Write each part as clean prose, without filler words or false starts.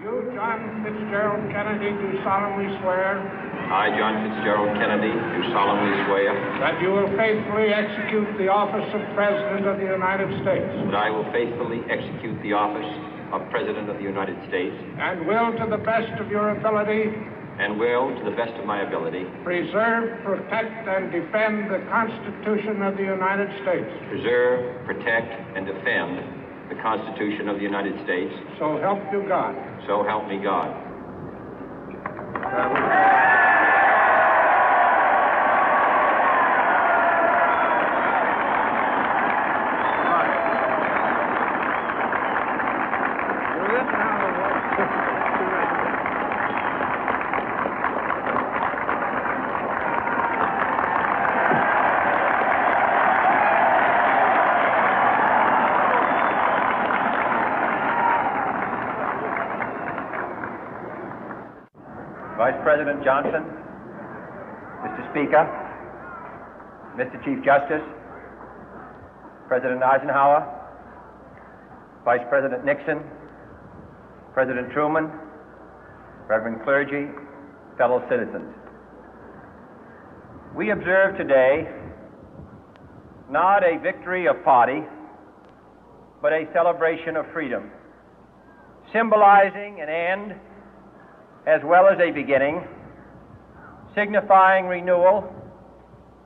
You, John Fitzgerald Kennedy, do solemnly swear. I, John Fitzgerald Kennedy, do solemnly swear. That you will faithfully execute the office of President of the United States. That I will faithfully execute the office of President of the United States. And will, to the best of your ability. And will, to the best of my ability. Preserve, protect, and defend the Constitution of the United States. Preserve, protect, and defend the Constitution of the United States. So help you God. So help me God. Vice President Johnson, Mr. Speaker, Mr. Chief Justice, President Eisenhower, Vice President Nixon, President Truman, Reverend clergy, fellow citizens. We observe today not a victory of party, but a celebration of freedom, symbolizing an end as well as a beginning, signifying renewal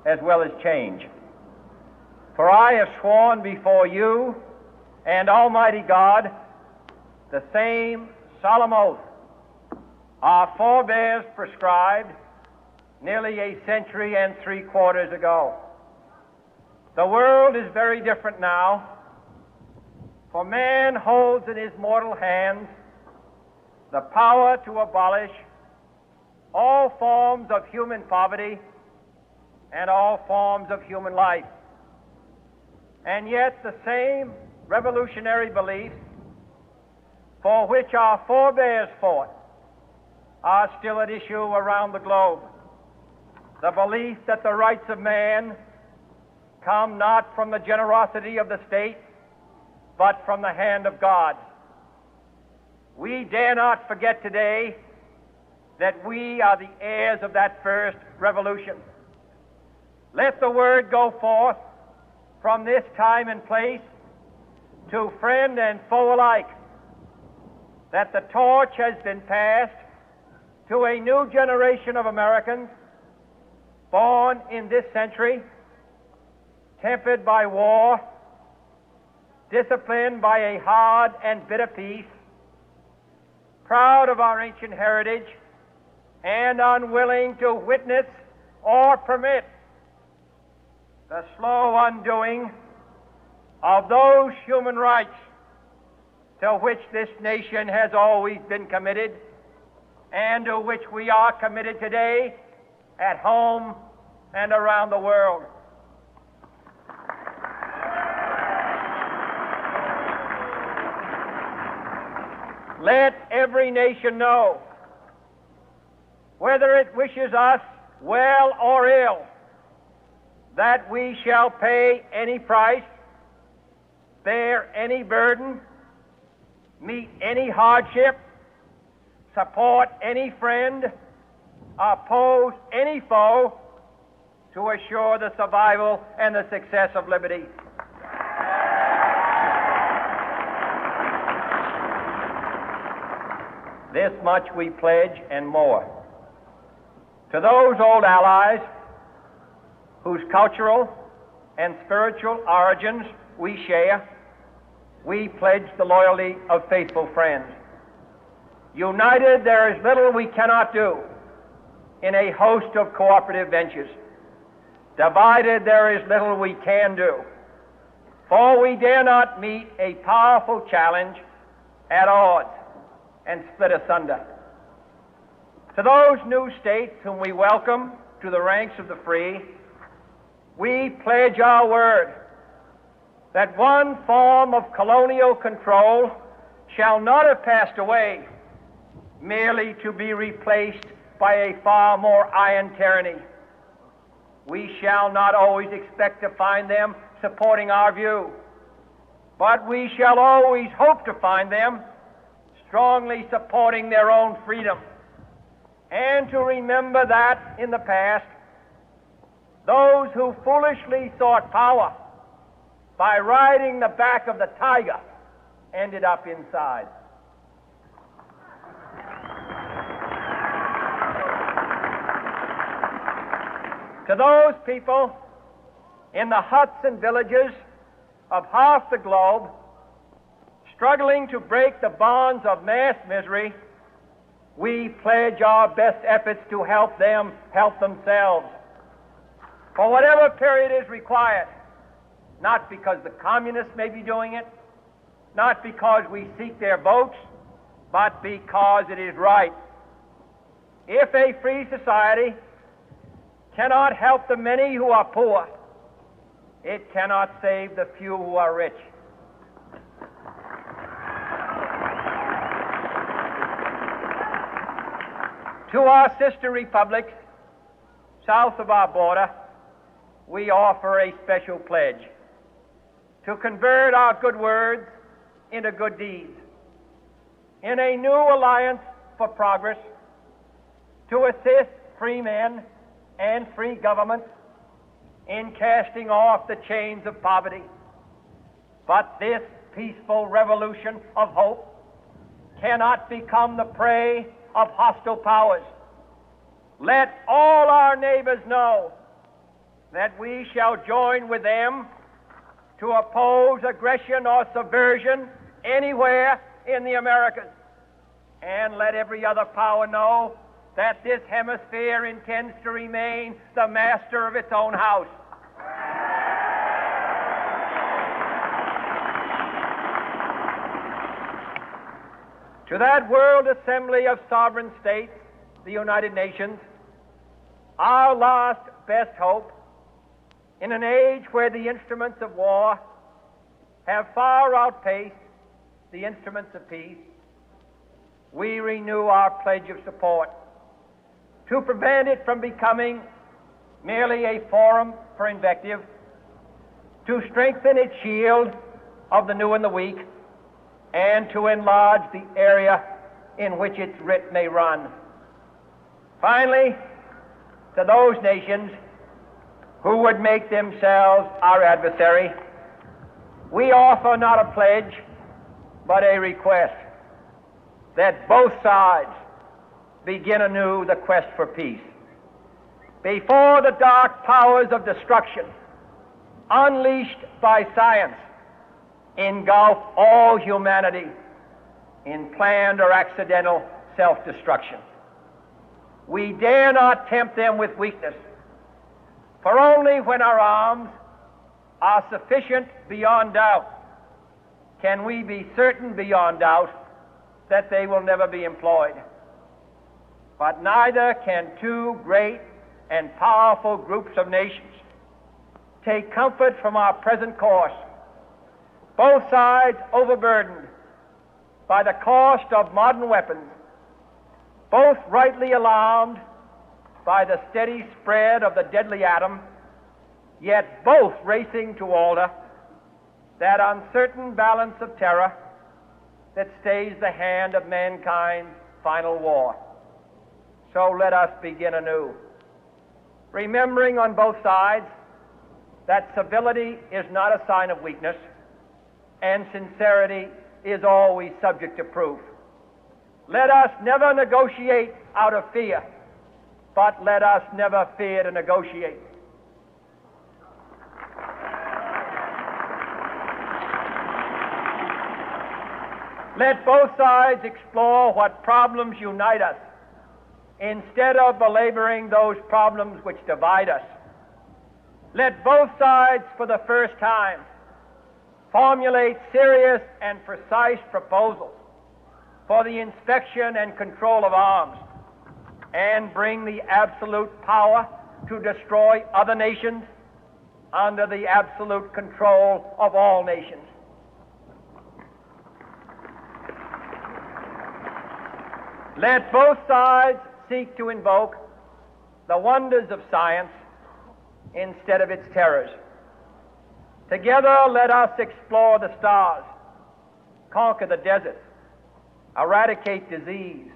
as well as change. For I have sworn before you and Almighty God the same solemn oath our forebears prescribed nearly a century and 3/4 ago. The world is very different now, for man holds in his mortal hands the power to abolish all forms of human poverty and all forms of human life. And yet the same revolutionary beliefs for which our forebears fought are still at issue around the globe. The belief that the rights of man come not from the generosity of the state, but from the hand of God. We dare not forget today that we are the heirs of that first revolution. Let the word go forth from this time and place to friend and foe alike that the torch has been passed to a new generation of Americans born in this century, tempered by war, disciplined by a hard and bitter peace, proud of our ancient heritage, and unwilling to witness or permit the slow undoing of those human rights to which this nation has always been committed and to which we are committed today at home and around the world. Let every nation know, whether it wishes us well or ill, that we shall pay any price, bear any burden, meet any hardship, support any friend, oppose any foe to assure the survival and the success of liberty. This much we pledge and more. To those old allies whose cultural and spiritual origins we share, we pledge the loyalty of faithful friends. United, there is little we cannot do in a host of cooperative ventures. Divided, there is little we can do, for we dare not meet a powerful challenge at odds and split asunder. To those new states whom we welcome to the ranks of the free, we pledge our word that one form of colonial control shall not have passed away merely to be replaced by a far more iron tyranny. We shall not always expect to find them supporting our view, but we shall always hope to find them strongly supporting their own freedom, and to remember that in the past, those who foolishly sought power by riding the back of the tiger ended up inside. To those people in the huts and villages of half the globe struggling to break the bonds of mass misery, we pledge our best efforts to help them help themselves for whatever period is required, not because the communists may be doing it, not because we seek their votes, but because it is right. If a free society cannot help the many who are poor, it cannot save the few who are rich. To our sister republics south of our border, we offer a special pledge to convert our good words into good deeds, in a new alliance for progress, to assist free men and free governments in casting off the chains of poverty. But this peaceful revolution of hope cannot become the prey of hostile powers. Let all our neighbors know that we shall join with them to oppose aggression or subversion anywhere in the Americas. And let every other power know that this hemisphere intends to remain the master of its own house. To that World Assembly of Sovereign States, the United Nations, our last best hope, in an age where the instruments of war have far outpaced the instruments of peace, we renew our pledge of support to prevent it from becoming merely a forum for invective, to strengthen its shield of the new and the weak, and to enlarge the area in which its writ may run. Finally, to those nations who would make themselves our adversary, we offer not a pledge, but a request that both sides begin anew the quest for peace. Before the dark powers of destruction, unleashed by science, engulf all humanity in planned or accidental self-destruction, we dare not tempt them with weakness, for only when our arms are sufficient beyond doubt can we be certain beyond doubt that they will never be employed. But neither can two great and powerful groups of nations take comfort from our present course, both sides overburdened by the cost of modern weapons, both rightly alarmed by the steady spread of the deadly atom, yet both racing to alter that uncertain balance of terror that stays the hand of mankind's final war. So let us begin anew, remembering on both sides that civility is not a sign of weakness, and sincerity is always subject to proof. Let us never negotiate out of fear, but let us never fear to negotiate. Let both sides explore what problems unite us, instead of belaboring those problems which divide us. Let both sides, for the first time, formulate serious and precise proposals for the inspection and control of arms, and bring the absolute power to destroy other nations under the absolute control of all nations. Let both sides seek to invoke the wonders of science instead of its terrors. Together, let us explore the stars, conquer the deserts, eradicate disease,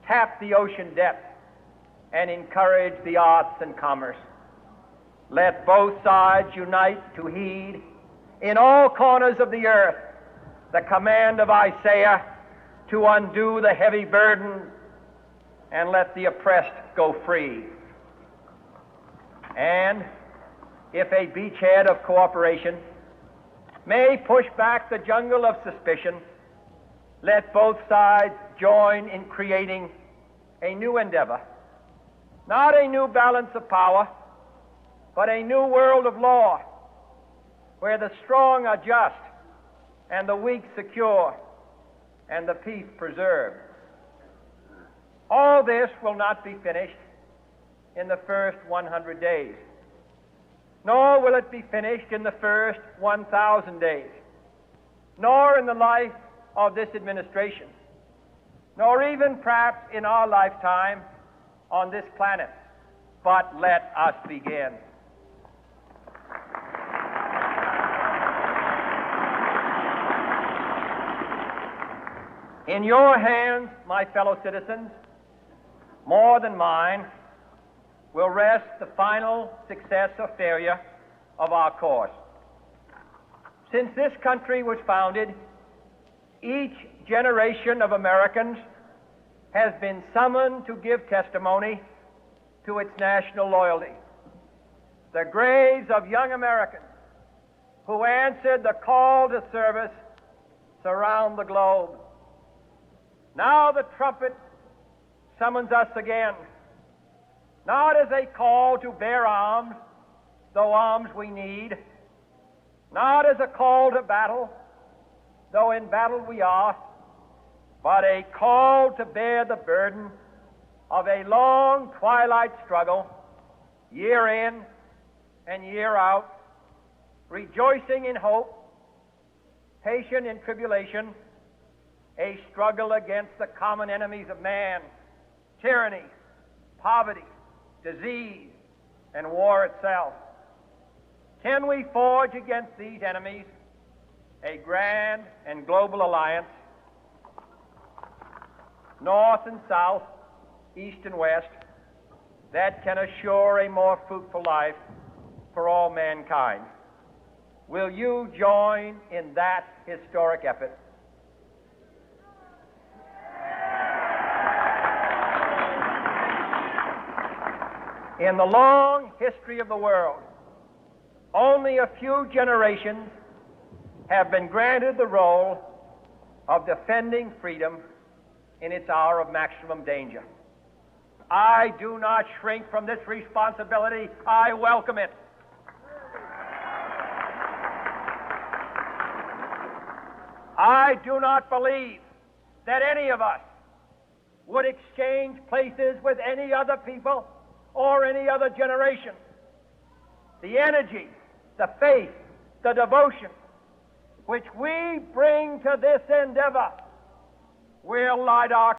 tap the ocean depth, and encourage the arts and commerce. Let both sides unite to heed in all corners of the earth the command of Isaiah to undo the heavy burden and let the oppressed go free. And if a beachhead of cooperation may push back the jungle of suspicion, let both sides join in creating a new endeavor, not a new balance of power, but a new world of law, where the strong are just and the weak secure and the peace preserved. All this will not be finished in the first 100 days, nor will it be finished in the first 1,000 days, nor in the life of this administration, nor even perhaps in our lifetime on this planet. But let us begin. In your hands, my fellow citizens, more than mine, will rest the final success or failure of our course. Since this country was founded, each generation of Americans has been summoned to give testimony to its national loyalty. The graves of young Americans who answered the call to service surround the globe. Now the trumpet summons us again, not as a call to bear arms, though arms we need, not as a call to battle, though in battle we are, but a call to bear the burden of a long twilight struggle, year in and year out, rejoicing in hope, patient in tribulation, a struggle against the common enemies of man, tyranny, poverty, disease, and war itself. Can we forge against these enemies a grand and global alliance, north and south, east and west, that can assure a more fruitful life for all mankind? Will you join in that historic effort? In the long history of the world, only a few generations have been granted the role of defending freedom in its hour of maximum danger. I do not shrink from this responsibility. I welcome it. I do not believe that any of us would exchange places with any other people or any other generation. The energy, the faith, the devotion which we bring to this endeavor will light our